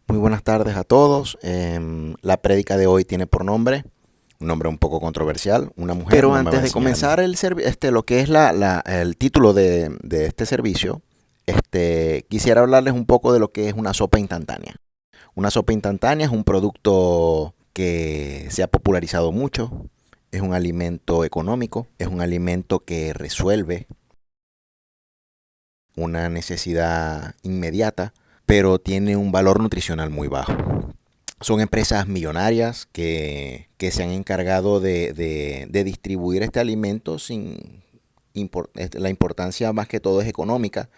Muy buenas tardes a todos. La prédica de hoy tiene por nombre, un nombre un poco controversial, una mujer. Pero No me va a antes de enseñar a mí. comenzar lo que es el título de este servicio, quisiera hablarles un poco de lo que es una sopa instantánea. Una sopa instantánea es un producto que se ha popularizado mucho, es un alimento económico, es un alimento que resuelve una necesidad inmediata, pero tiene un valor nutricional muy bajo. Son empresas millonarias que se han encargado de distribuir este alimento sin la importancia más que todo es económica,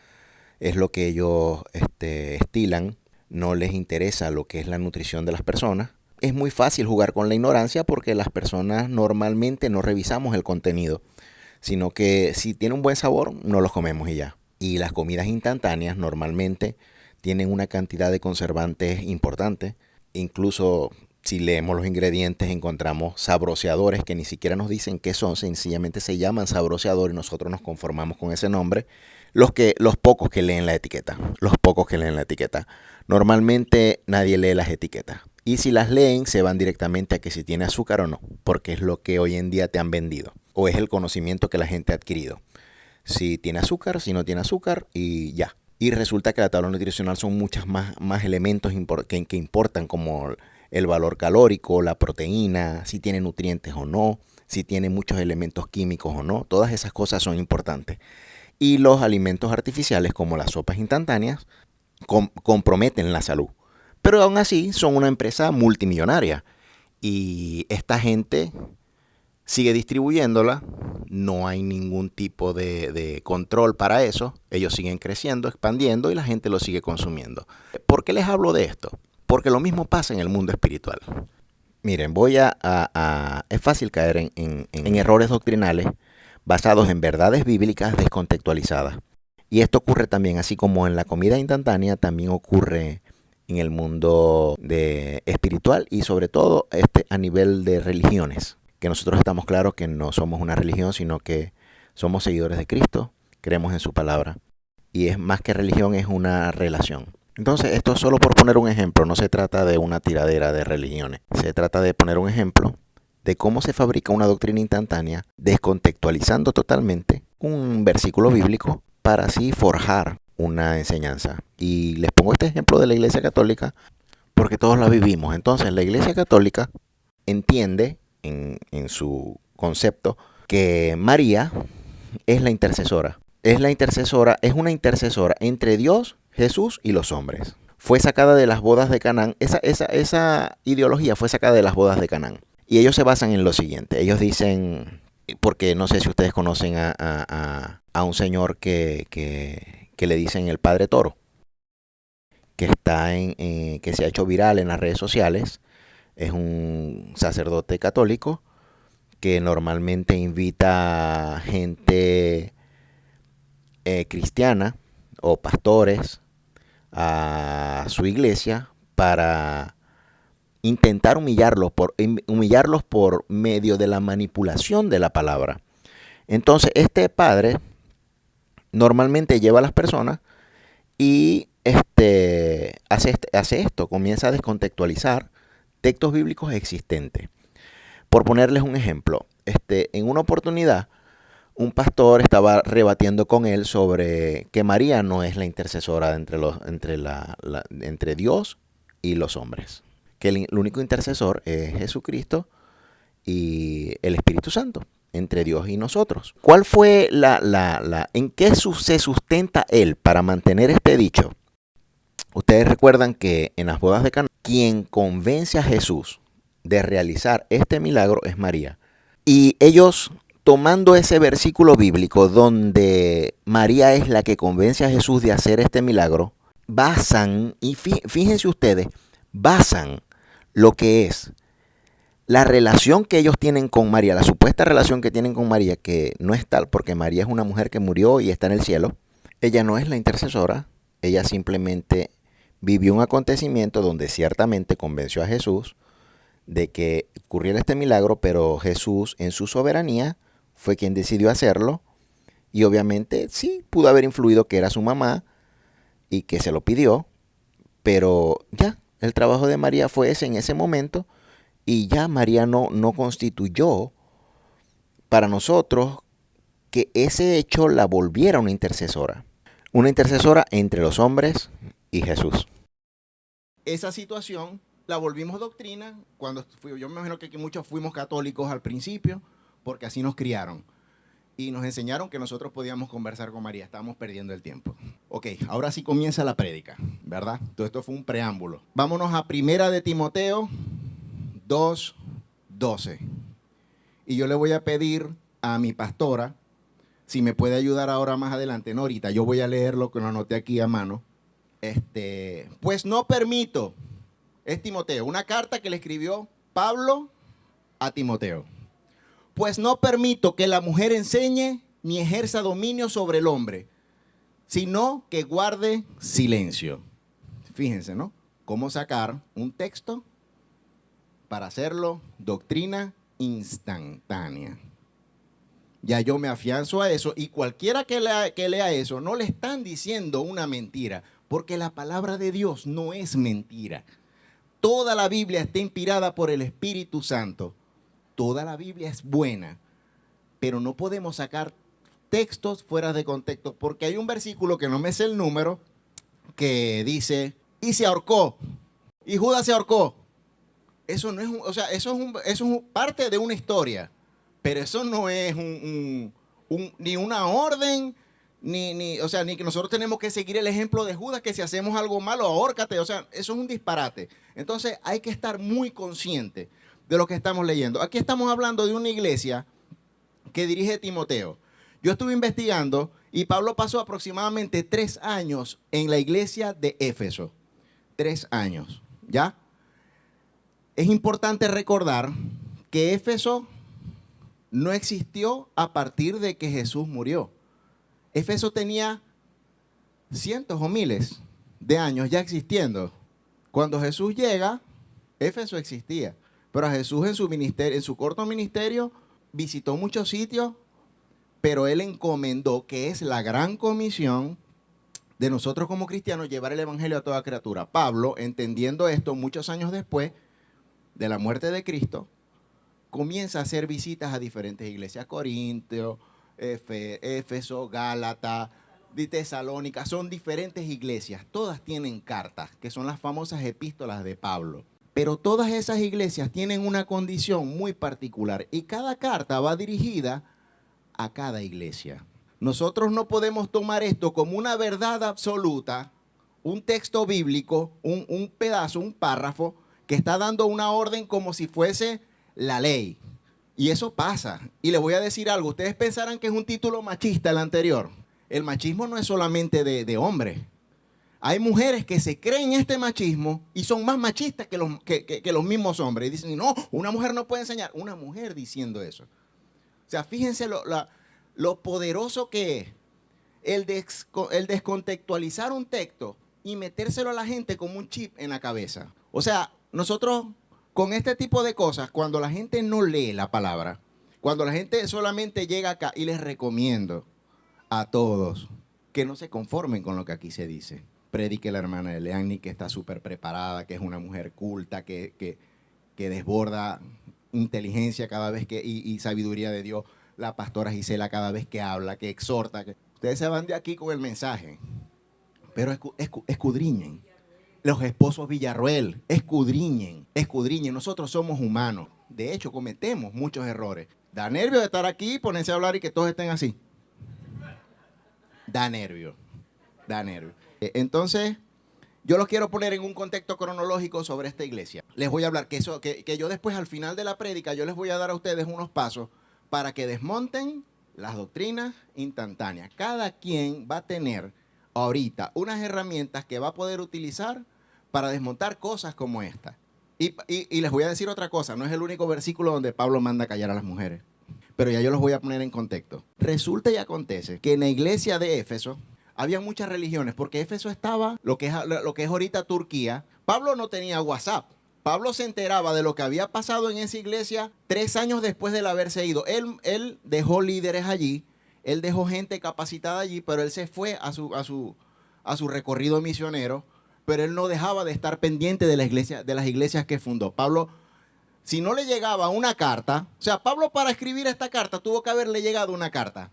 es lo que ellos estilan, no les interesa lo que es la nutrición de las personas. Es muy fácil jugar con la ignorancia porque las personas normalmente no revisamos el contenido, sino que si tiene un buen sabor, no los comemos y ya. Y las comidas instantáneas normalmente tienen una cantidad de conservantes importante. Incluso si leemos los ingredientes encontramos sabroseadores que ni siquiera nos dicen qué son, sencillamente se llaman sabroseador y nosotros nos conformamos con ese nombre. Los pocos que leen la etiqueta, los pocos que leen la etiqueta. Normalmente nadie lee las etiquetas. Y si las leen, se van directamente a que si tiene azúcar o no, porque es lo que hoy en día te han vendido, o es el conocimiento que la gente ha adquirido. Si tiene azúcar, si no tiene azúcar, y ya. Y resulta que la tabla nutricional son muchas más elementos que importan, como el valor calórico, la proteína, si tiene nutrientes o no, si tiene muchos elementos químicos o no. Todas esas cosas son importantes. Y los alimentos artificiales, como las sopas instantáneas, comprometen la salud. Pero aún así son una empresa multimillonaria. Y esta gente sigue distribuyéndola, no hay ningún tipo de control para eso, ellos siguen creciendo, expandiendo y la gente lo sigue consumiendo. ¿Por qué les hablo de esto? Porque lo mismo pasa en el mundo espiritual. Miren, es fácil caer en errores doctrinales basados en verdades bíblicas descontextualizadas. Y esto ocurre también, así como en la comida instantánea, también ocurre en el mundo espiritual y sobre todo a nivel de religiones. Que nosotros estamos claros que no somos una religión, sino que somos seguidores de Cristo, creemos en su palabra. Y es más que religión, es una relación. Entonces, esto es solo por poner un ejemplo, no se trata de una tiradera de religiones. Se trata de poner un ejemplo de cómo se fabrica una doctrina instantánea, descontextualizando totalmente un versículo bíblico para así forjar una enseñanza. Y les pongo este ejemplo de la Iglesia Católica porque todos la vivimos. Entonces, la Iglesia Católica entiende en su concepto que María es la intercesora. Es una intercesora entre Dios, Jesús y los hombres. Fue sacada de las bodas de Canaán. Esa ideología fue sacada de las bodas de Canaán. Y ellos se basan en lo siguiente. Ellos dicen, porque no sé si ustedes conocen a un señor que le dicen el Padre Toro, que se ha hecho viral en las redes sociales. Es un sacerdote católico que normalmente invita gente cristiana o pastores a su iglesia para intentar humillarlos por medio de la manipulación de la palabra. Entonces, este padre normalmente lleva a las personas y hace esto, comienza a descontextualizar textos bíblicos existentes. Por ponerles un ejemplo, en una oportunidad, un pastor estaba rebatiendo con él sobre que María no es la intercesora entre Dios y los hombres. Que el único intercesor es Jesucristo y el Espíritu Santo, entre Dios y nosotros. ¿Cuál fue en qué se sustenta él para mantener este dicho? Ustedes recuerdan que en las bodas de Caná, quien convence a Jesús de realizar este milagro es María. Y ellos, tomando ese versículo bíblico donde María es la que convence a Jesús de hacer este milagro, basan, y fíjense ustedes, basan lo que es la relación que ellos tienen con María, la supuesta relación que tienen con María, que no es tal porque María es una mujer que murió y está en el cielo. Ella no es la intercesora, ella simplemente vivió un acontecimiento donde ciertamente convenció a Jesús de que ocurriera este milagro, pero Jesús en su soberanía fue quien decidió hacerlo y obviamente sí pudo haber influido que era su mamá y que se lo pidió, pero ya, El trabajo de María fue ese en ese momento y ya María no constituyó para nosotros que ese hecho la volviera una intercesora entre los hombres y Jesús. Esa situación la volvimos doctrina yo me imagino que muchos fuimos católicos al principio, porque así nos criaron. Y nos enseñaron que nosotros podíamos conversar con María, estábamos perdiendo el tiempo. Ok, ahora sí comienza la prédica, ¿verdad? Todo esto fue un preámbulo. Vámonos a Primera de Timoteo 2:12. Y yo le voy a pedir a mi pastora, si me puede ayudar ahora más adelante, no ahorita, yo voy a leer lo que lo anoté aquí a mano. Pues no permito, es Timoteo, una carta que le escribió Pablo a Timoteo. Pues no permito que la mujer enseñe ni ejerza dominio sobre el hombre, sino que guarde silencio. Fíjense, ¿no? Cómo sacar un texto para hacerlo doctrina instantánea. Ya yo me afianzo a eso y cualquiera que lea eso no le están diciendo una mentira, porque la palabra de Dios no es mentira. Toda la Biblia está inspirada por el Espíritu Santo. Toda la Biblia es buena, pero no podemos sacar textos fuera de contexto, porque hay un versículo que no me sé el número, que dice, y se ahorcó, y Judas se ahorcó. Eso no es, eso es parte de una historia, pero eso no es ni una orden, ni que nosotros tenemos que seguir el ejemplo de Judas, que si hacemos algo malo, ahórcate. O sea, eso es un disparate. Entonces hay que estar muy consciente de lo que estamos leyendo. Aquí estamos hablando de una iglesia que dirige Timoteo. Yo estuve investigando y Pablo pasó aproximadamente 3 años en la iglesia de Éfeso. 3 años, ¿ya? Es importante recordar que Éfeso no existió a partir de que Jesús murió. Éfeso tenía cientos o miles de años ya existiendo. Cuando Jesús llega, Éfeso existía. Pero a Jesús en su ministerio, en su corto ministerio, visitó muchos sitios, pero él encomendó, que es la gran comisión de nosotros como cristianos, llevar el evangelio a toda criatura. Pablo, entendiendo esto muchos años después de la muerte de Cristo, comienza a hacer visitas a diferentes iglesias: Corintio, Éfeso, Gálata, de Tesalónica. Son diferentes iglesias, todas tienen cartas, que son las famosas epístolas de Pablo. Pero todas esas iglesias tienen una condición muy particular y cada carta va dirigida a cada iglesia. Nosotros no podemos tomar esto como una verdad absoluta, un texto bíblico, un pedazo, un párrafo que está dando una orden como si fuese la ley. Y eso pasa. Y les voy a decir algo. Ustedes pensarán que es un título machista el anterior. El machismo no es solamente de hombres. Hay mujeres que se creen este machismo y son más machistas que los mismos hombres. Y dicen, no, una mujer no puede enseñar. Una mujer diciendo eso. O sea, fíjense lo poderoso que es el descontextualizar un texto y metérselo a la gente como un chip en la cabeza. O sea, nosotros con este tipo de cosas, cuando la gente no lee la palabra, cuando la gente solamente llega acá, y les recomiendo a todos que no se conformen con lo que aquí se dice. Predique la hermana de Leanni, que está súper preparada, que es una mujer culta, que desborda inteligencia cada vez y sabiduría de Dios. La pastora Gisela cada vez que habla, que exhorta. Ustedes se van de aquí con el mensaje, pero escudriñen. Los esposos Villarroel, escudriñen. Nosotros somos humanos. De hecho, cometemos muchos errores. Da nervio de estar aquí, ponerse a hablar y que todos estén así. Da nervio. Entonces, yo los quiero poner en un contexto cronológico sobre esta iglesia. Les voy a hablar que yo después, al final de la prédica, yo les voy a dar a ustedes unos pasos para que desmonten las doctrinas instantáneas. Cada quien va a tener ahorita unas herramientas que va a poder utilizar para desmontar cosas como esta. Y les voy a decir otra cosa, no es el único versículo donde Pablo manda callar a las mujeres, pero ya yo los voy a poner en contexto. Resulta y acontece que en la iglesia de Éfeso había muchas religiones, porque Éfeso estaba, lo que es ahorita Turquía. Pablo no tenía WhatsApp. Pablo se enteraba de lo que había pasado en esa iglesia 3 años después de haberse ido. Él dejó líderes allí, él dejó gente capacitada allí, pero él se fue a su recorrido misionero. pero él no dejaba de estar pendiente de las iglesias que fundó. Pablo, si no le llegaba una carta, o sea, Pablo para escribir esta carta tuvo que haberle llegado una carta.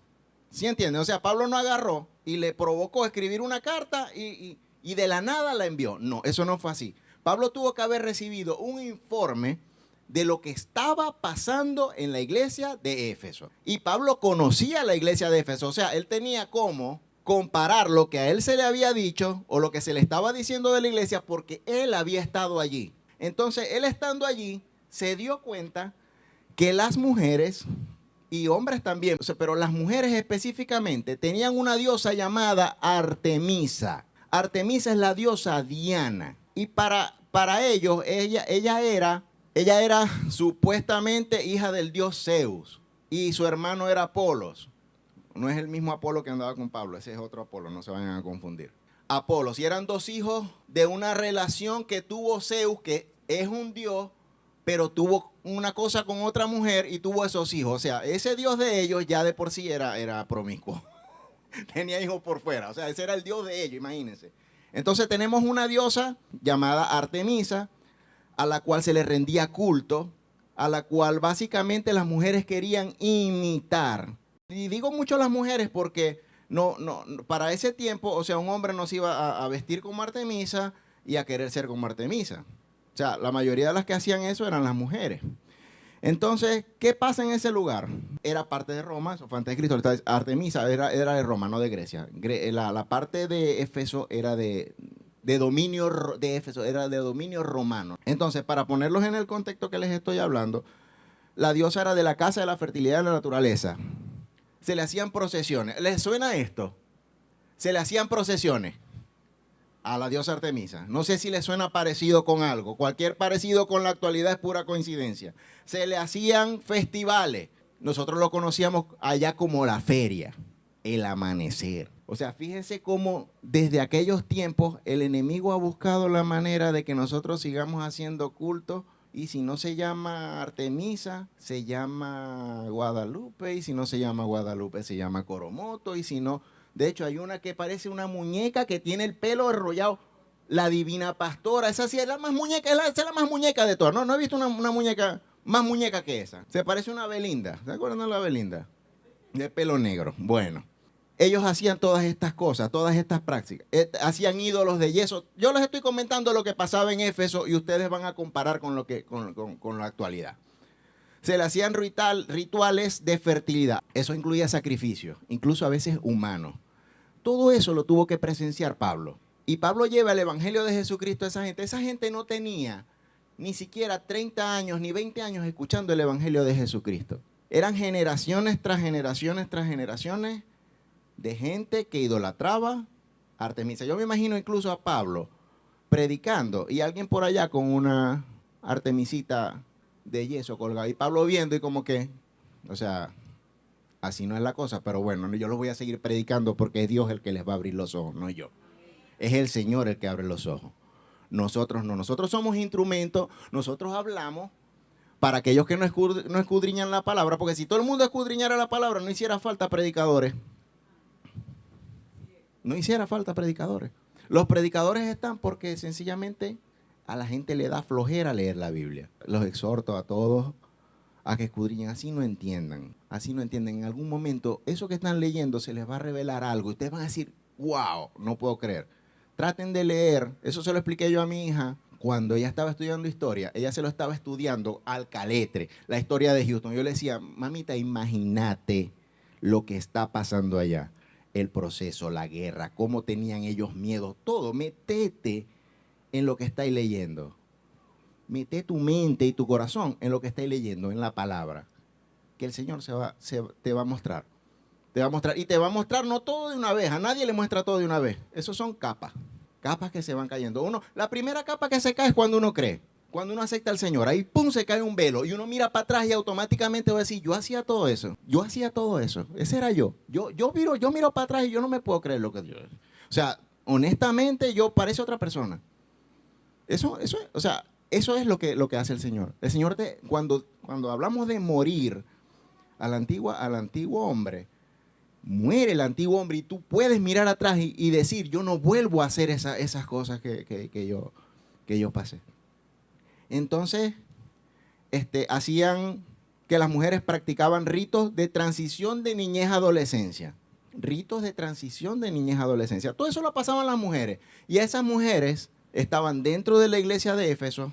¿Sí entienden? O sea, Pablo no agarró y le provocó escribir una carta y de la nada la envió. No, eso no fue así. Pablo tuvo que haber recibido un informe de lo que estaba pasando en la iglesia de Éfeso. Y Pablo conocía la iglesia de Éfeso, o sea, él tenía cómo comparar lo que a él se le había dicho o lo que se le estaba diciendo de la iglesia porque él había estado allí. Entonces, él estando allí, se dio cuenta que las mujeres y hombres también, pero las mujeres específicamente tenían una diosa llamada Artemisa. Artemisa es la diosa Diana. Y para ellos, ella era supuestamente hija del dios Zeus. Y su hermano era Apolos. No es el mismo Apolo que andaba con Pablo, ese es otro Apolo, no se vayan a confundir. Apolos, y eran dos hijos de una relación que tuvo Zeus, que es un dios, pero tuvo una cosa con otra mujer y tuvo esos hijos. O sea, ese dios de ellos ya de por sí era promiscuo. Tenía hijos por fuera, o sea, ese era el dios de ellos, imagínense. Entonces tenemos una diosa llamada Artemisa, a la cual se le rendía culto, a la cual básicamente las mujeres querían imitar. Y digo mucho las mujeres porque para ese tiempo, o sea, un hombre no se iba a vestir como Artemisa y a querer ser como Artemisa. O sea, la mayoría de las que hacían eso eran las mujeres. Entonces, ¿qué pasa en ese lugar? Era parte de Roma, eso fue antes de Cristo. Artemisa era de Roma, no de Grecia. La parte de Éfeso era de dominio de Éfeso, era de dominio romano. Entonces, para ponerlos en el contexto que les estoy hablando, la diosa era de la casa de la fertilidad de la naturaleza. Se le hacían procesiones. ¿Les suena esto? Se le hacían procesiones a la diosa Artemisa. No sé si le suena parecido con algo. Cualquier parecido con la actualidad es pura coincidencia. Se le hacían festivales. Nosotros lo conocíamos allá como la feria, el amanecer. O sea, fíjense cómo desde aquellos tiempos el enemigo ha buscado la manera de que nosotros sigamos haciendo culto. Y si no se llama Artemisa, se llama Guadalupe. Y si no se llama Guadalupe, se llama Coromoto. Y si no, de hecho, hay una que parece una muñeca que tiene el pelo enrollado. La Divina Pastora. Esa sí es la más muñeca, es la más muñeca de todas. No he visto una muñeca más muñeca que esa. Se parece a una Belinda. ¿Se acuerdan de la Belinda? De pelo negro. Bueno. Ellos hacían todas estas cosas, todas estas prácticas. Hacían ídolos de yeso. Yo les estoy comentando lo que pasaba en Éfeso y ustedes van a comparar con la actualidad. Se le hacían rituales de fertilidad. Eso incluía sacrificios, incluso a veces humanos. Todo eso lo tuvo que presenciar Pablo. Y Pablo lleva el evangelio de Jesucristo a esa gente. Esa gente no tenía ni siquiera 30 años ni 20 años escuchando el evangelio de Jesucristo. Eran generaciones tras generaciones tras generaciones de gente que idolatraba a Artemisa. Yo me imagino incluso a Pablo predicando y alguien por allá con una Artemisita de yeso colgada y Pablo viendo y como que, o sea, así no es la cosa, pero bueno, yo los voy a seguir predicando porque es Dios el que les va a abrir los ojos, no yo. Es el Señor el que abre los ojos. Nosotros no, nosotros somos instrumentos, nosotros hablamos para aquellos que no escudriñan la palabra, porque si todo el mundo escudriñara la palabra no hiciera falta predicadores. No hiciera falta predicadores. Los predicadores están porque sencillamente a la gente le da flojera leer la Biblia. Los exhorto a todos a que escudriñen, así no entiendan. Así no entienden. En algún momento eso que están leyendo se les va a revelar algo. Y ustedes van a decir, wow, no puedo creer. Traten de leer. Eso se lo expliqué yo a mi hija cuando ella estaba estudiando historia. Ella se lo estaba estudiando al caletre, la historia de Houston. Yo le decía, mamita, imagínate lo que está pasando allá. El proceso, la guerra, cómo tenían ellos miedo, todo. Métete en lo que estáis leyendo. Mete tu mente y tu corazón en lo que estáis leyendo, en la palabra. Que el Señor te va a mostrar. Te va a mostrar. Y te va a mostrar no todo de una vez. A nadie le muestra todo de una vez. Esos son capas. Capas que se van cayendo. La primera capa que se cae es cuando uno cree. Cuando uno acepta al Señor, ahí pum, se cae un velo y uno mira para atrás y automáticamente va a decir, yo hacía todo eso, ese era yo. Yo miro para atrás y yo no me puedo creer lo que yo. O sea, honestamente yo parece otra persona. Eso es lo que hace el Señor. El Señor cuando hablamos de morir al antiguo hombre, muere el antiguo hombre y tú puedes mirar atrás y decir, yo no vuelvo a hacer esas cosas que yo pasé. Entonces, hacían que las mujeres practicaban ritos de transición de niñez a adolescencia. Ritos de transición de niñez a adolescencia. Todo eso lo pasaban las mujeres. Y esas mujeres estaban dentro de la iglesia de Éfeso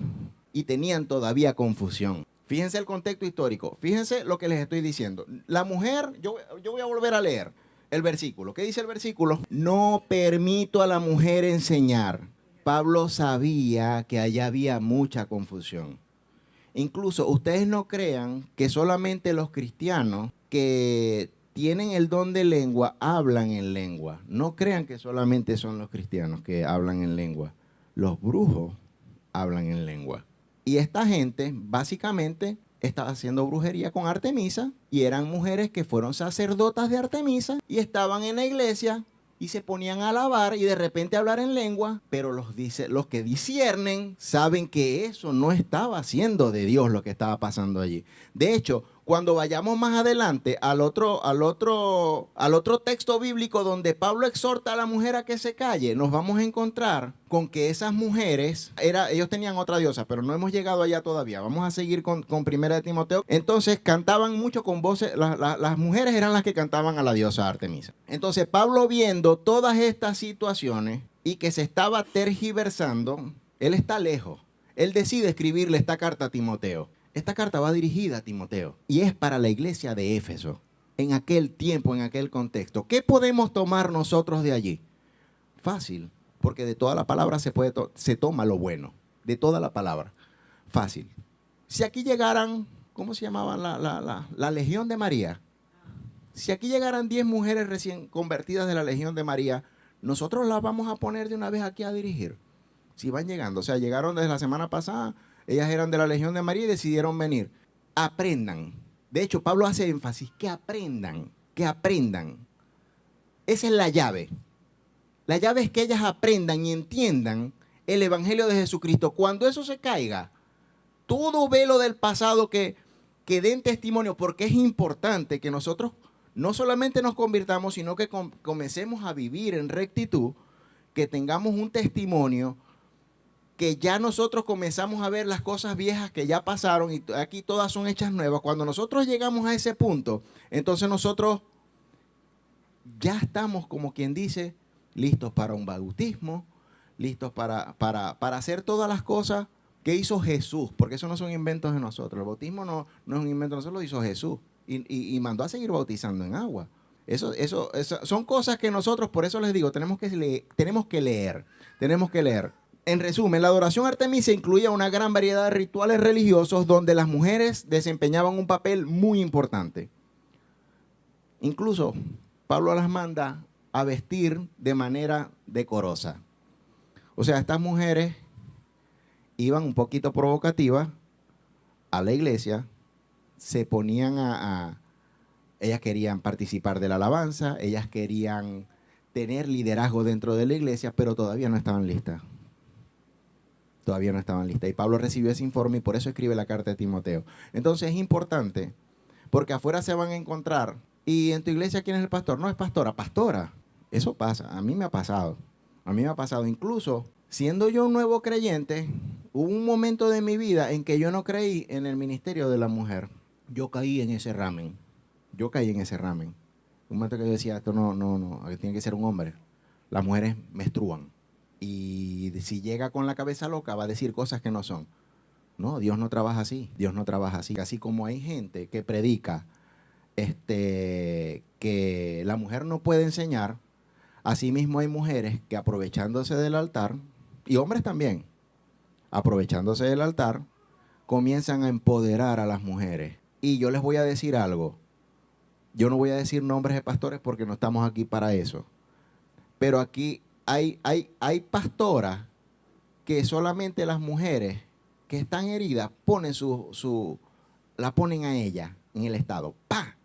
y tenían todavía confusión. Fíjense el contexto histórico. Fíjense lo que les estoy diciendo. La mujer, yo voy a volver a leer el versículo. ¿Qué dice el versículo? No permito a la mujer enseñar. Pablo sabía que allá había mucha confusión. Incluso ustedes no crean que solamente los cristianos que tienen el don de lengua hablan en lengua. No crean que solamente son los cristianos que hablan en lengua. Los brujos hablan en lengua. Y esta gente básicamente estaba haciendo brujería con Artemisa y eran mujeres que fueron sacerdotas de Artemisa y estaban en la iglesia y se ponían a alabar y de repente a hablar en lengua, pero los que disciernen saben que eso no estaba siendo de Dios lo que estaba pasando allí. De hecho, cuando vayamos más adelante al otro texto bíblico donde Pablo exhorta a la mujer a que se calle, nos vamos a encontrar con que esas mujeres, ellos tenían otra diosa, pero no hemos llegado allá todavía. Vamos a seguir con Primera de Timoteo. Entonces cantaban mucho con voces, las mujeres eran las que cantaban a la diosa Artemisa. Entonces Pablo, viendo todas estas situaciones y que se estaba tergiversando, él está lejos. Él decide escribirle esta carta a Timoteo. Esta carta va dirigida a Timoteo y es para la iglesia de Éfeso, en aquel tiempo, en aquel contexto. ¿Qué podemos tomar nosotros de allí? Fácil, porque de toda la palabra se toma lo bueno, de toda la palabra. Fácil. Si aquí llegaran, ¿cómo se llamaba la Legión de María? Si aquí llegaran 10 mujeres recién convertidas de la Legión de María, nosotros las vamos a poner de una vez aquí a dirigir. Si van llegando, o sea, llegaron desde la semana pasada. Ellas eran de la Legión de María y decidieron venir. Aprendan. De hecho, Pablo hace énfasis, que aprendan, que aprendan. Esa es la llave. La llave es que ellas aprendan y entiendan el Evangelio de Jesucristo. Cuando eso se caiga, todo velo del pasado que den testimonio, porque es importante que nosotros no solamente nos convirtamos, sino que comencemos a vivir en rectitud, que tengamos un testimonio, que ya nosotros comenzamos a ver las cosas viejas que ya pasaron y aquí todas son hechas nuevas. Cuando nosotros llegamos a ese punto, entonces nosotros ya estamos, como quien dice, listos para un bautismo, listos para hacer todas las cosas que hizo Jesús, porque eso no son inventos de nosotros. El bautismo no es un invento de nosotros, lo hizo Jesús y mandó a seguir bautizando en agua. Eso son cosas que nosotros, por eso les digo, tenemos que leer. En resumen, la adoración a Artemisa incluía una gran variedad de rituales religiosos donde las mujeres desempeñaban un papel muy importante. Incluso Pablo las manda a vestir de manera decorosa. O sea, estas mujeres iban un poquito provocativas a la iglesia, se ponían ellas querían participar de la alabanza, ellas querían tener liderazgo dentro de la iglesia, pero todavía no estaban listas. Todavía no estaban listas. Y Pablo recibió ese informe y por eso escribe la carta de Timoteo. Entonces es importante, porque afuera se van a encontrar. ¿Y en tu iglesia quién es el pastor? No es pastora, pastora. Eso pasa. A mí me ha pasado. A mí me ha pasado. Incluso, siendo yo un nuevo creyente, hubo un momento de mi vida en que yo no creí en el ministerio de la mujer. Yo caí en ese ramen. Un momento que yo decía, esto no, tiene que ser un hombre. Las mujeres menstruan. Y si llega con la cabeza loca va a decir cosas que no son. No, Dios no trabaja así. Así como hay gente que predica que la mujer no puede enseñar, así mismo hay mujeres que aprovechándose del altar, y hombres también, aprovechándose del altar, comienzan a empoderar a las mujeres. Y yo les voy a decir algo. Yo no voy a decir nombres de pastores porque no estamos aquí para eso. Pero aquí hay pastoras que solamente las mujeres que están heridas la ponen a ella en el estado. ¡Pah!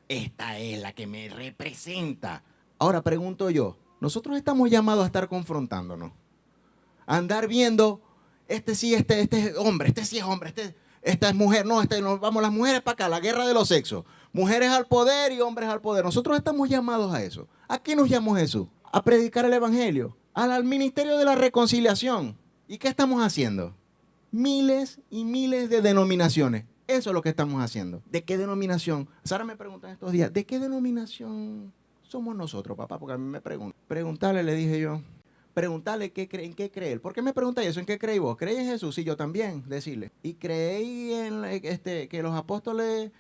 Esta es la que me representa. Ahora pregunto yo, nosotros estamos llamados a estar confrontándonos, a andar viendo, este es hombre, esta es mujer, no, vamos las mujeres para acá, la guerra de los sexos. Mujeres al poder y hombres al poder. Nosotros estamos llamados a eso. ¿A qué nos llamó Jesús? A predicar el evangelio, al ministerio de la reconciliación. ¿Y qué estamos haciendo? Miles y miles de denominaciones. Eso es lo que estamos haciendo. ¿De qué denominación? Sara me pregunta en estos días, ¿de qué denominación somos nosotros, papá? Porque a mí me preguntan. Preguntarle, le dije yo, preguntarle en qué cree él. ¿Por qué me pregunta eso? ¿En qué creí vos? ¿Creí en Jesús? Sí, yo también, decirle. Y creí en que los apóstoles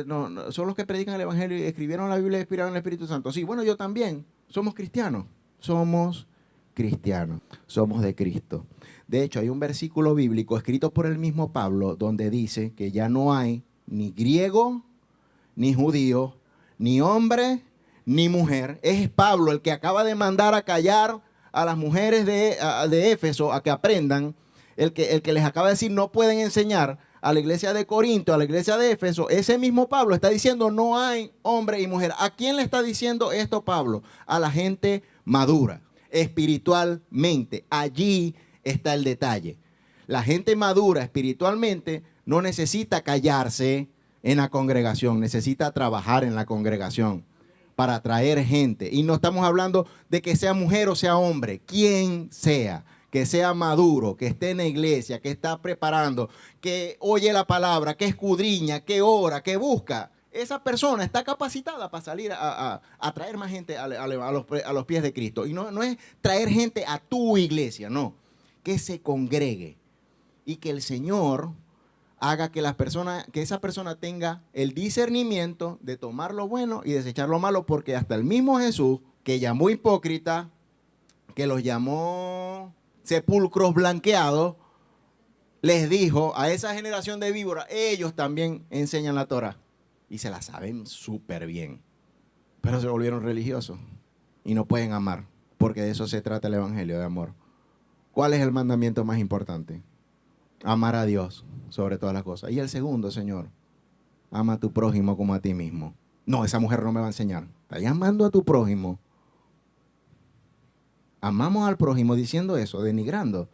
son los que predican el evangelio y escribieron la Biblia y inspiraron el Espíritu Santo. Sí, bueno, yo también. Somos cristianos. Somos cristianos. Somos de Cristo. De hecho, hay un versículo bíblico escrito por el mismo Pablo donde dice que ya no hay ni griego, ni judío, ni hombre, ni mujer. Es Pablo el que acaba de mandar a callar a las mujeres de Éfeso a que aprendan. El que les acaba de decir no pueden enseñar a la iglesia de Corinto, a la iglesia de Éfeso. Ese mismo Pablo está diciendo no hay hombre y mujer. ¿A quién le está diciendo esto Pablo? A la gente madura, espiritualmente. Allí está el detalle. La gente madura espiritualmente no necesita callarse en la congregación, necesita trabajar en la congregación para atraer gente. Y no estamos hablando de que sea mujer o sea hombre, quien sea, que sea maduro, que esté en la iglesia, que está preparando, que oye la palabra, que escudriña, que ora, que busca. Esa persona está capacitada para salir a traer más gente a los pies de Cristo. Y no es traer gente a tu iglesia, no. Que se congregue y que el Señor haga que esa persona tenga el discernimiento de tomar lo bueno y desechar lo malo, porque hasta el mismo Jesús, que llamó hipócrita, que los llamó sepulcros blanqueados, les dijo a esa generación de víboras, ellos también enseñan la Torah y se la saben súper bien, pero se volvieron religiosos y no pueden amar, porque de eso se trata el evangelio de amor. ¿Cuál es el mandamiento más importante? Amar a Dios sobre todas las cosas. Y el segundo, Señor, ama a tu prójimo como a ti mismo. No, esa mujer no me va a enseñar. Está llamando a tu prójimo. Amamos al prójimo diciendo eso, denigrando.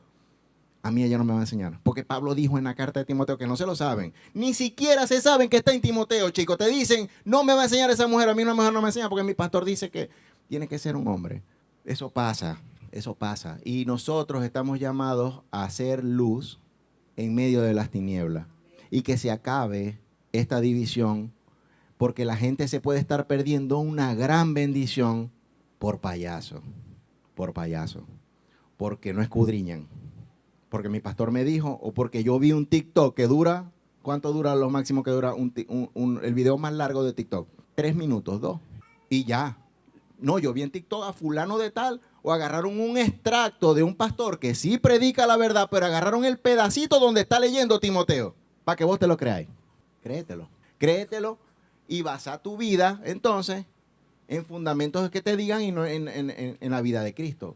A mí ella no me va a enseñar. Porque Pablo dijo en la carta de Timoteo que no se lo saben. Ni siquiera se saben que está en Timoteo, chicos. Te dicen, no me va a enseñar esa mujer. A mí una mujer no me enseña porque mi pastor dice que tiene que ser un hombre. Eso pasa, eso pasa. Y nosotros estamos llamados a hacer luz en medio de las tinieblas. Y que se acabe esta división, porque la gente se puede estar perdiendo una gran bendición por payaso. Por payaso. Porque no escudriñan. Porque mi pastor me dijo, o porque yo vi un TikTok que dura, ¿cuánto dura lo máximo que dura el video más largo de TikTok? 3 minutos, 2. Y ya. No, yo vi en TikTok a fulano de tal, o agarraron un extracto de un pastor que sí predica la verdad, pero agarraron el pedacito donde está leyendo Timoteo, para que vos te lo creáis. Créetelo. Créetelo y basa tu vida, entonces, en fundamentos que te digan y no en la vida de Cristo.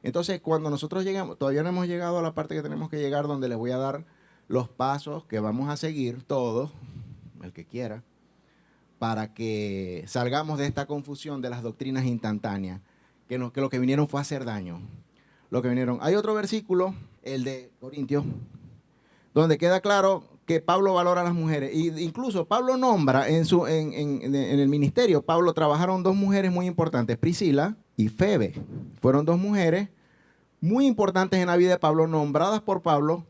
Entonces, cuando nosotros llegamos, todavía no hemos llegado a la parte que tenemos que llegar, donde les voy a dar los pasos que vamos a seguir todos, el que quiera, para que salgamos de esta confusión de las doctrinas instantáneas, que lo que vinieron fue a hacer daño. Lo que vinieron. Hay otro versículo, el de Corintios, donde queda claro que Pablo valora a las mujeres. Y incluso Pablo nombra en el ministerio, Pablo trabajaron 2 mujeres muy importantes, Priscila y Febe. Fueron 2 mujeres muy importantes en la vida de Pablo, nombradas por Pablo.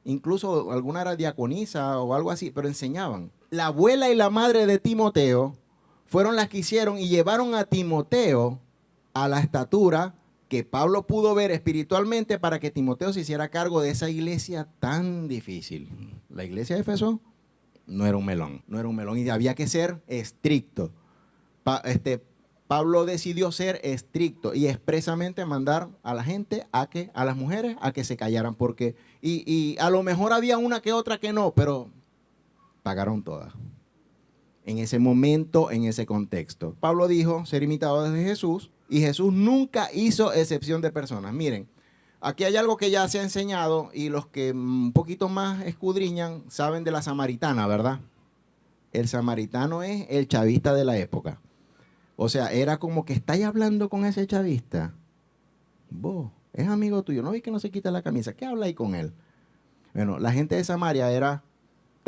Incluso alguna era diaconisa o algo así, pero enseñaban. La abuela y la madre de Timoteo fueron las que hicieron y llevaron a Timoteo a la estatura que Pablo pudo ver espiritualmente para que Timoteo se hiciera cargo de esa iglesia tan difícil. La iglesia de Éfeso no era un melón, no era un melón y había que ser estricto. Pablo decidió ser estricto y expresamente mandar a la gente a las mujeres a que se callaran, porque y a lo mejor había una que otra que no, pero pagaron todas. En ese momento, en ese contexto. Pablo dijo ser imitadores de Jesús y Jesús nunca hizo excepción de personas. Miren, aquí hay algo que ya se ha enseñado y los que un poquito más escudriñan saben de la samaritana, ¿verdad? El samaritano es el chavista de la época. O sea, era como que estáis hablando con ese chavista. Vos, es amigo tuyo, ¿no ves que no se quita la camisa? ¿Qué habláis con él? Bueno, la gente de Samaria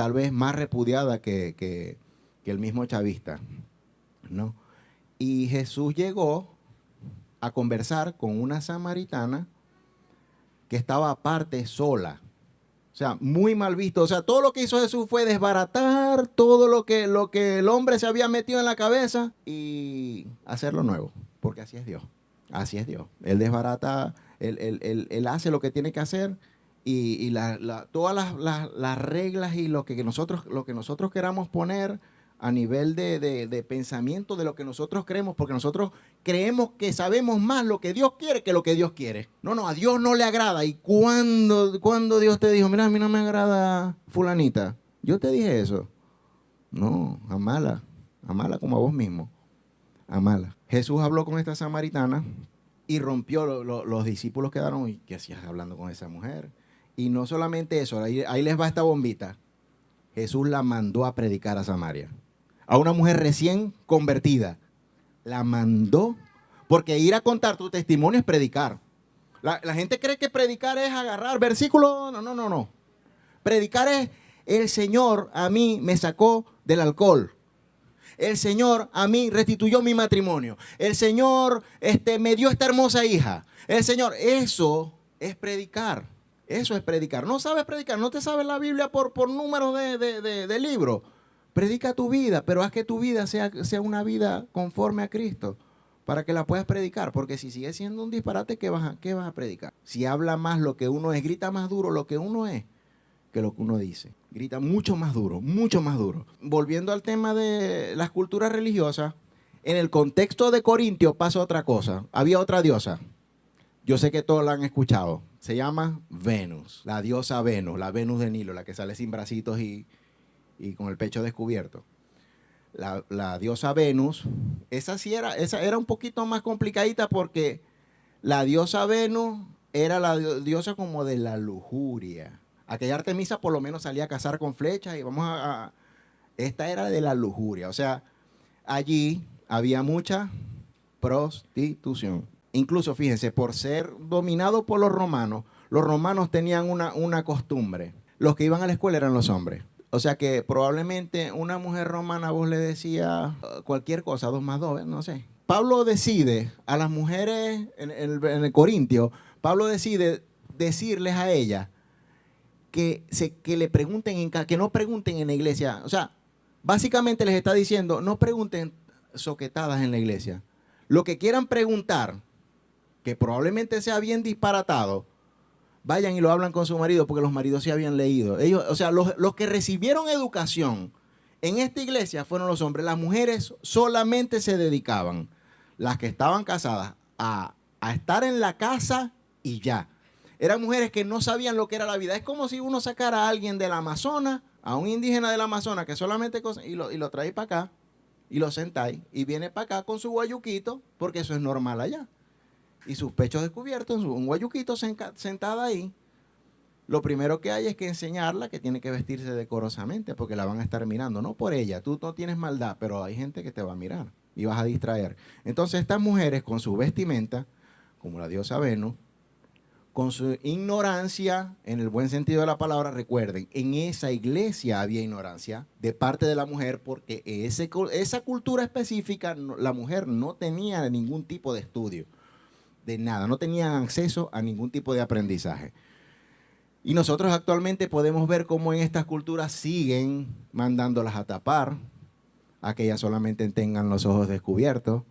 tal vez más repudiada que el mismo chavista, ¿no? Y Jesús llegó a conversar con una samaritana que estaba aparte sola. O sea, muy mal visto. O sea, todo lo que hizo Jesús fue desbaratar todo lo que el hombre se había metido en la cabeza y hacerlo nuevo. Porque así es Dios. Así es Dios. Él desbarata, él hace lo que tiene que hacer y todas las reglas y lo que nosotros queramos poner a nivel de pensamiento de lo que nosotros creemos, porque nosotros creemos que sabemos más lo que Dios quiere que lo que Dios quiere. No, a Dios no le agrada. ¿Y cuando Dios te dijo, mira, a mí no me agrada fulanita? Yo te dije eso. No, amala como a vos mismo. Amala. Jesús habló con esta samaritana y rompió, los discípulos quedaron, ¿y qué hacías hablando con esa mujer? Y no solamente eso, ahí les va esta bombita. Jesús la mandó a predicar a Samaria. A una mujer recién convertida. La mandó, porque ir a contar tu testimonio es predicar. La gente cree que predicar es agarrar versículos. No. Predicar es, el Señor a mí me sacó del alcohol. El Señor a mí restituyó mi matrimonio. El Señor me dio esta hermosa hija. El Señor, eso es predicar. Eso es predicar. No sabes predicar, no te sabes la Biblia por números de libros. Predica tu vida, pero haz que tu vida sea una vida conforme a Cristo para que la puedas predicar. Porque si sigue siendo un disparate, ¿qué vas a predicar? Si habla más lo que uno es, grita más duro lo que uno es que lo que uno dice. Grita mucho más duro, mucho más duro. Volviendo al tema de las culturas religiosas, en el contexto de Corintio pasa otra cosa. Había otra diosa. Yo sé que todos la han escuchado. Se llama Venus, la diosa Venus, la Venus de Nilo, la que sale sin bracitos y con el pecho descubierto. La diosa Venus, esa era un poquito más complicadita porque la diosa Venus era la diosa como de la lujuria. Aquella Artemisa por lo menos salía a cazar con flechas y esta era de la lujuria. O sea, allí había mucha prostitución. Incluso, fíjense, por ser dominado por los romanos tenían una costumbre. Los que iban a la escuela eran los hombres. O sea que probablemente una mujer romana vos le decía cualquier cosa, 2 más 2, no sé. Pablo decide a las mujeres en el Corintio, Pablo decide decirles a ellas que le pregunten, que no pregunten en la iglesia. O sea, básicamente les está diciendo, no pregunten soquetadas en la iglesia. Lo que quieran preguntar, que probablemente sea bien disparatado, vayan y lo hablan con su marido, porque los maridos sí habían leído. Ellos, o sea, los que recibieron educación en esta iglesia fueron los hombres. Las mujeres solamente se dedicaban, las que estaban casadas, a estar en la casa y ya. Eran mujeres que no sabían lo que era la vida. Es como si uno sacara a alguien del Amazonas, a un indígena del Amazonas que solamente y lo trae para acá y lo sentáis y viene para acá con su guayuquito, porque eso es normal allá. Y sus pechos descubiertos, un guayuquito sentada ahí. Lo primero que hay es que enseñarla que tiene que vestirse decorosamente porque la van a estar mirando. No por ella, tú no tienes maldad, pero hay gente que te va a mirar y vas a distraer. Entonces estas mujeres con su vestimenta, como la diosa Venus, con su ignorancia, en el buen sentido de la palabra, recuerden, en esa iglesia había ignorancia de parte de la mujer porque esa cultura específica, la mujer no tenía ningún tipo de estudio, de nada, no tenían acceso a ningún tipo de aprendizaje. Y nosotros actualmente podemos ver cómo en estas culturas siguen mandándolas a tapar, a que ellas solamente tengan los ojos descubiertos,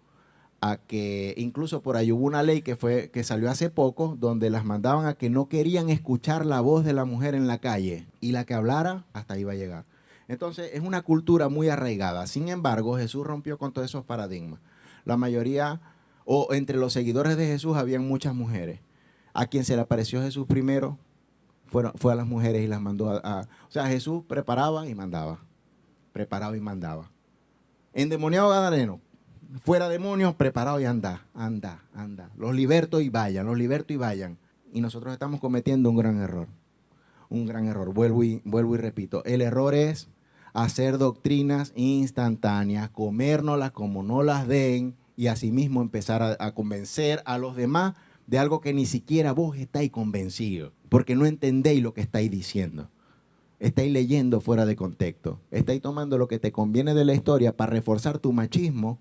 a que incluso por ahí hubo una ley que salió hace poco donde las mandaban a que no querían escuchar la voz de la mujer en la calle y la que hablara hasta ahí va a llegar. Entonces es una cultura muy arraigada. Sin embargo, Jesús rompió con todos esos paradigmas. La mayoría, o entre los seguidores de Jesús, habían muchas mujeres. A quien se le apareció Jesús primero fue a las mujeres y las mandó o sea, Jesús preparaba y mandaba. Preparaba y mandaba. Endemoniado gadareno. Fuera demonios, preparado y anda. Los liberto y vayan. Y nosotros estamos cometiendo un gran error. Un gran error. Vuelvo y repito. El error es hacer doctrinas instantáneas, comérnoslas como no las den y asimismo empezar a convencer a los demás de algo que ni siquiera vos estáis convencidos, porque no entendéis lo que estáis diciendo. estáis leyendo fuera de contexto, estáis tomando lo que te conviene de la historia para reforzar tu machismo,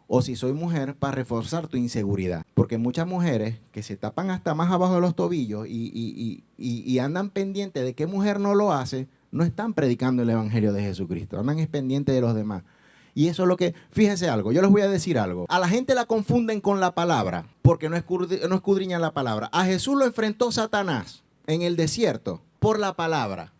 o si soy mujer, para reforzar tu inseguridad. Porque muchas mujeres que se tapan hasta más abajo de los tobillos y andan pendientes de qué mujer no lo hace, no están predicando el Evangelio de Jesucristo, andan es pendientes de los demás. Y eso es lo que, fíjense algo, yo les voy a decir algo. A la gente la confunden con la palabra, porque no escudriñan la palabra. A Jesús lo enfrentó Satanás en el desierto por la palabra.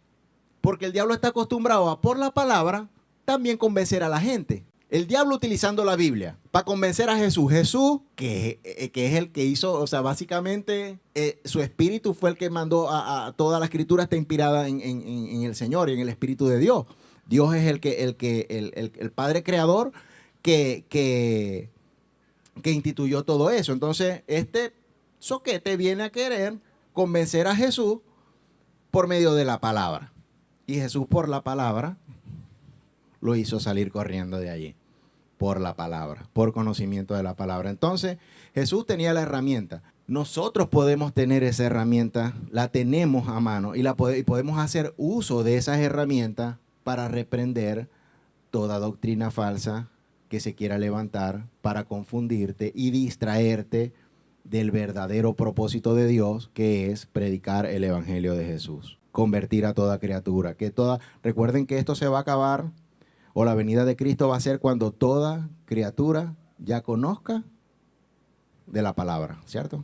Porque el diablo está acostumbrado a, por la palabra, también convencer a la gente. El diablo utilizando la Biblia para convencer a Jesús. Jesús, que es el que hizo, o sea, básicamente su espíritu fue el que mandó a toda la escritura, está inspirada en el Señor y en el Espíritu de Dios. Dios es el Padre Creador que instituyó todo eso. Entonces, este soquete viene a querer convencer a Jesús por medio de la palabra. Y Jesús por la palabra lo hizo salir corriendo de allí. Por la palabra, por conocimiento de la palabra. Entonces, Jesús tenía la herramienta. Nosotros podemos tener esa herramienta, la tenemos a mano y podemos hacer uso de esas herramientas para reprender toda doctrina falsa que se quiera levantar para confundirte y distraerte del verdadero propósito de Dios, que es predicar el Evangelio de Jesús, convertir a toda criatura. Recuerden que esto se va a acabar, o la venida de Cristo va a ser cuando toda criatura ya conozca de la palabra, ¿cierto?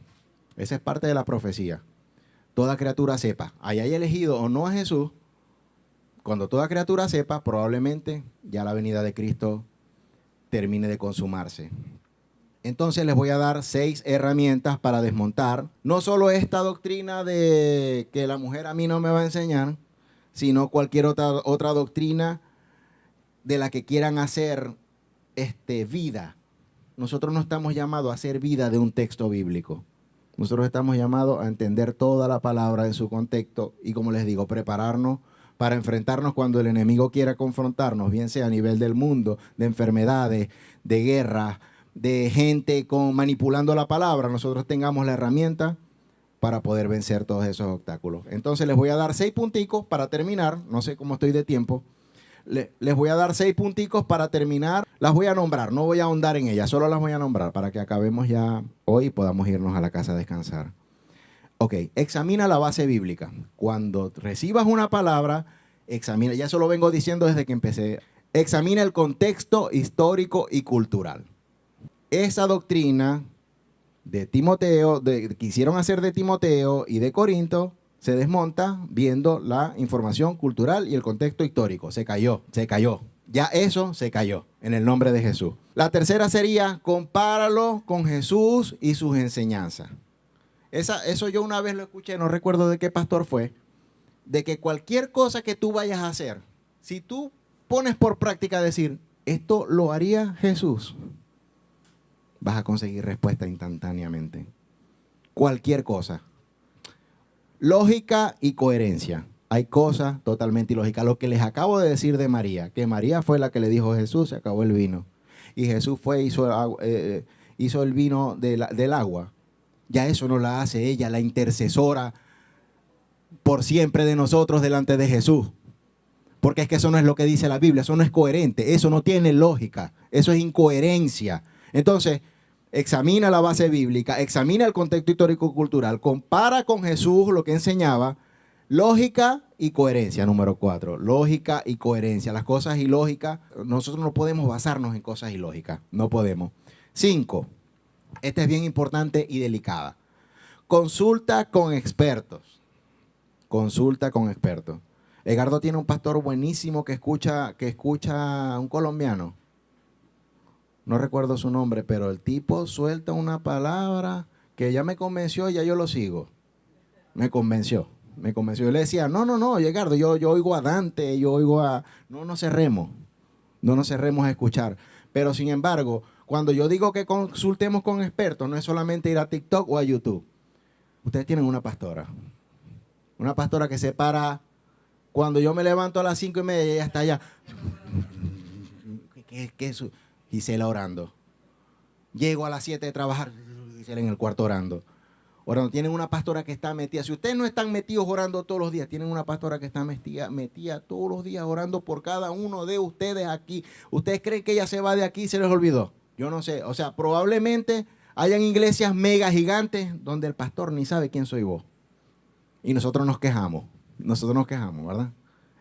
Esa es parte de la profecía. Toda criatura sepa, haya elegido o no a Jesús, cuando toda criatura sepa, probablemente ya la venida de Cristo termine de consumarse. Entonces les voy a dar 6 herramientas para desmontar no solo esta doctrina de que la mujer a mí no me va a enseñar, sino cualquier otra doctrina de la que quieran hacer vida. Nosotros no estamos llamados a hacer vida de un texto bíblico. Nosotros estamos llamados a entender toda la palabra en su contexto y, como les digo, prepararnos para enfrentarnos cuando el enemigo quiera confrontarnos, bien sea a nivel del mundo, de enfermedades, de guerras, de gente manipulando la palabra. Nosotros tengamos la herramienta para poder vencer todos esos obstáculos. Entonces les voy a dar 6 punticos para terminar. No sé cómo estoy de tiempo. Les voy a dar 6 punticos para terminar. Las voy a nombrar, no voy a ahondar en ellas, solo las voy a nombrar para que acabemos ya hoy y podamos irnos a la casa a descansar. Ok, examina la base bíblica. Cuando recibas una palabra, examina, ya eso lo vengo diciendo desde que empecé, examina el contexto histórico y cultural. Esa doctrina de Timoteo, que quisieron hacer de Timoteo y de Corinto, se desmonta viendo la información cultural y el contexto histórico. Se cayó. Ya eso se cayó en el nombre de Jesús. La tercera sería, compáralo con Jesús y sus enseñanzas. Eso yo una vez lo escuché, no recuerdo de qué pastor fue, de que cualquier cosa que tú vayas a hacer, si tú pones por práctica decir, esto lo haría Jesús, vas a conseguir respuesta instantáneamente. Cualquier cosa. Lógica y coherencia. Hay cosas totalmente ilógicas. Lo que les acabo de decir de María, que María fue la que le dijo a Jesús, se acabó el vino. Y Jesús hizo el vino del agua. Ya eso no la hace ella, la intercesora por siempre de nosotros delante de Jesús. Porque es que eso no es lo que dice la Biblia, eso no es coherente, eso no tiene lógica, eso es incoherencia. Entonces, examina la base bíblica, examina el contexto histórico-cultural, compara con Jesús lo que enseñaba, lógica y coherencia, número 4. Lógica y coherencia. Las cosas ilógicas, nosotros no podemos basarnos en cosas ilógicas, no podemos. 5. Esta es bien importante y delicada. Consulta con expertos. Consulta con expertos. Edgardo tiene un pastor buenísimo que escucha a un colombiano. No recuerdo su nombre, pero el tipo suelta una palabra que ya me convenció y ya yo lo sigo. Me convenció. Yo le decía, no, Edgardo, yo oigo a Dante, yo oigo a... No nos cerremos a escuchar. Pero sin embargo, cuando yo digo que consultemos con expertos, no es solamente ir a TikTok o a YouTube. Ustedes tienen una pastora que se para, cuando yo me levanto a las 5:30, ella está allá. ¿Qué es eso? Gisela orando. Llego a las 7 de trabajar, Gisela en el cuarto orando. orando. Tienen una pastora que está metida. Si ustedes no están metidos orando todos los días, tienen una pastora que está metida todos los días orando por cada uno de ustedes aquí. ¿Ustedes creen que ella se va de aquí y se les olvidó? Yo no sé. O sea, probablemente hayan iglesias mega gigantes donde el pastor ni sabe quién soy vos. Y nosotros nos quejamos. Nosotros nos quejamos, ¿verdad?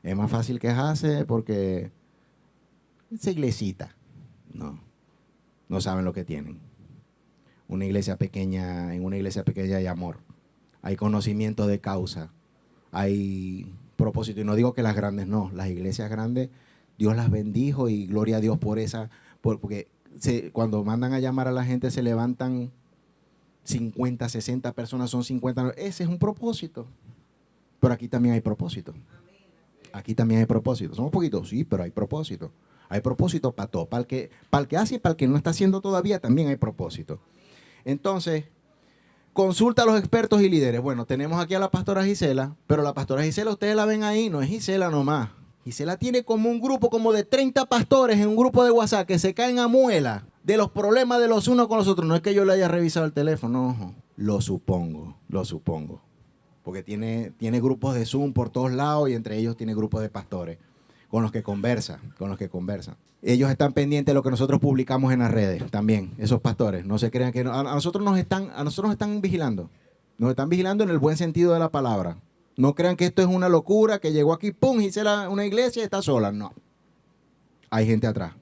Es más fácil quejarse porque esa iglesita. No saben lo que tienen. Una iglesia pequeña, en una iglesia pequeña hay amor, hay conocimiento de causa, hay propósito. Y no digo que las grandes no, las iglesias grandes, Dios las bendijo y gloria a Dios por esa, porque cuando mandan a llamar a la gente se levantan 50, 60 personas, son 50. Ese es un propósito. Pero aquí también hay propósito. Aquí también hay propósito. Somos poquitos, sí, pero hay propósito. Hay propósito para todo. Para el que hace y para el que no está haciendo todavía también hay propósito. Entonces, consulta a los expertos y líderes. Bueno, tenemos aquí a la pastora Gisela, pero la pastora Gisela, ustedes la ven ahí, no es Gisela nomás. Gisela tiene como un grupo como de 30 pastores en un grupo de WhatsApp que se caen a muela de los problemas de los unos con los otros. No es que yo le haya revisado el teléfono, no, lo supongo. Porque tiene grupos de Zoom por todos lados y entre ellos tiene grupos de pastores con los que conversa. Ellos están pendientes de lo que nosotros publicamos en las redes también, esos pastores. No se crean que a nosotros nos están vigilando. Nos están vigilando en el buen sentido de la palabra. No crean que esto es una locura, que llegó aquí, pum, hice una iglesia y está sola. No. Hay gente atrás.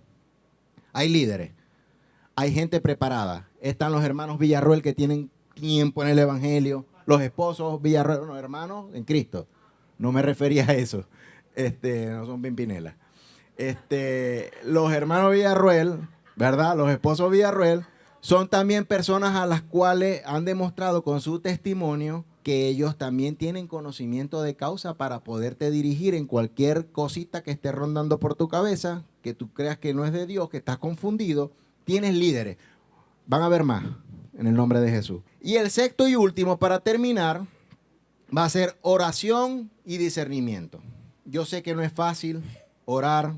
Hay líderes. Hay gente preparada. Están los hermanos Villarroel que tienen tiempo en el evangelio. Los esposos Villarroel, no, hermanos en Cristo. No me refería a eso. No son Pimpinela. Los hermanos Villarroel, ¿verdad? Los esposos Villarroel son también personas a las cuales han demostrado con su testimonio que ellos también tienen conocimiento de causa para poderte dirigir en cualquier cosita que esté rondando por tu cabeza, que tú creas que no es de Dios, que estás confundido. Tienes líderes. Van a haber más en el nombre de Jesús. Y el sexto y último, para terminar, va a ser oración y discernimiento. Yo sé que no es fácil orar.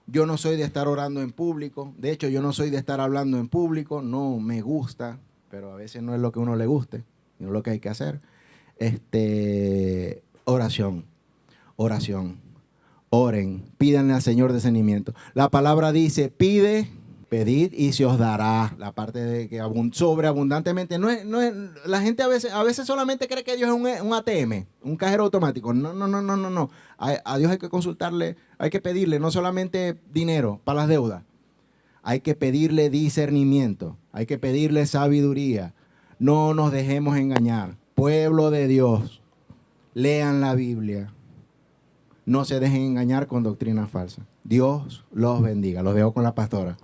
Yo no soy de estar orando en público. De hecho, yo no soy de estar hablando en público. No me gusta, pero a veces no es lo que a uno le guste. No es lo que hay que hacer. Oración. Oren. Pídanle al Señor discernimiento. La palabra dice, pide, pedid y se os dará. La parte de que sobreabundantemente. No es, la gente a veces solamente cree que Dios es un ATM, un cajero automático. No. A Dios hay que consultarle, hay que pedirle no solamente dinero para las deudas. Hay que pedirle discernimiento. Hay que pedirle sabiduría. No nos dejemos engañar. Pueblo de Dios, lean la Biblia. No se dejen engañar con doctrina falsa. Dios los bendiga. Los dejo con la pastora.